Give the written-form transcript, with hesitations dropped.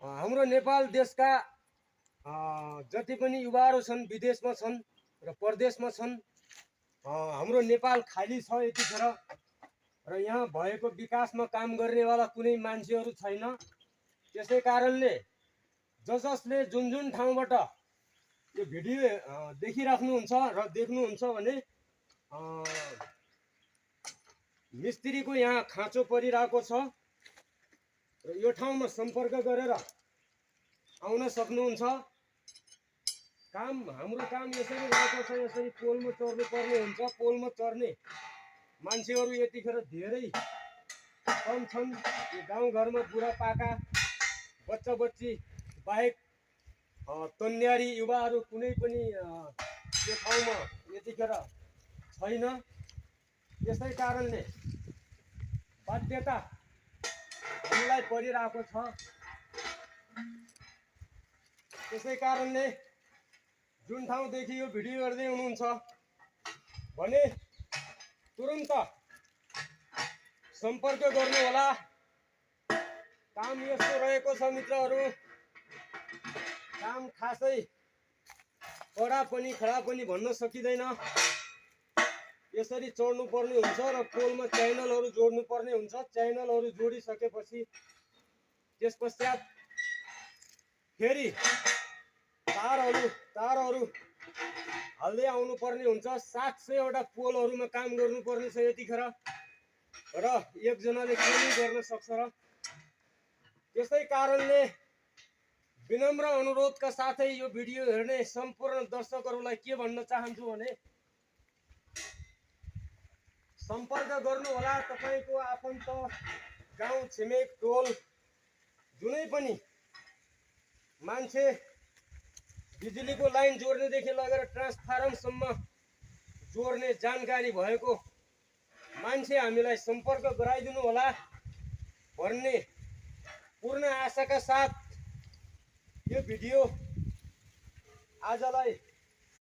हाम्रो नेपाल देशका जति पनि युवाहरू छन् विदेशमा छन् र परदेशमा छन्। हाम्रो नेपाल खाली छ यतिखेर र यहाँ भएको विकासमा काम गर्नेवाला कुनै मान्छेहरू छैन। त्यसै कारणले जसले जुन ठाउँबाट यो भिडियो देखिराख्नुहुन्छ र देख्नुहुन्छ भने मिस्त्रीको यहाँ खाँचो परिरहेको छ र यो ठाउँमा सम्पर्क गरेर आउन सक्नुहुन्छ। हाम्रो काम यसरी रहेको छ। यसरी पोलमा चढ्नु पर्ने हुन्छ। पोलमा चढ्ने मान्छेहरू यतिखेर धेरै कम छन्। यो गाउँघरमा बुढापाका बच्चा बच्ची बाहेक तन्यारी युवाहरू कुनै पनि यो ठाउँमा यतिखेर छैन। त्यसै कारणले बाध्यता हामीलाई परिरहेको छ। त्यसै कारणले जुन ठाउँदेखि यो भिडियो हेर्दै हुनुहुन्छ भने तुरुन्त सम्पर्क गर्नु होला। काम यस्तो रहेको छ मित्रहरू, काम खासै कडा पनि खडा पनि भन्न सकिँदैन। यसरी चढ्नु पर्ने हुन्छ र पोलमा च्यानलहरू जोड्नु पर्ने हुन्छ। च्यानलहरू जोडिसकेपछि त्यस पश्चात फेरि तारहरू हाल्दै आउनु पर्ने हुन्छ। 700 वटा पोलहरूमा काम गर्नुपर्ने छ यतिखेर र एकजनाले के नै गर्न सक्छ र। त्यसै कारणले विनम्र अनुरोधका साथै यो भिडियो हेर्ने सम्पूर्ण दर्शकहरूलाई के भन्न चाहन्छु भने सम्पर्क गर्नु होला। तपाईको आफन्त, गाउँ छिमेक, टोल जुनै पनि मान्छे बिजुलीको लाइन जोड्नेदेखि लगेर ट्रान्सफार्मरसम्म जोड्ने जानकारी भएको मान्छे हामीलाई सम्पर्क गराइदिनु होला भन्ने पूर्ण आशाका साथ यो भिडियो आजलाई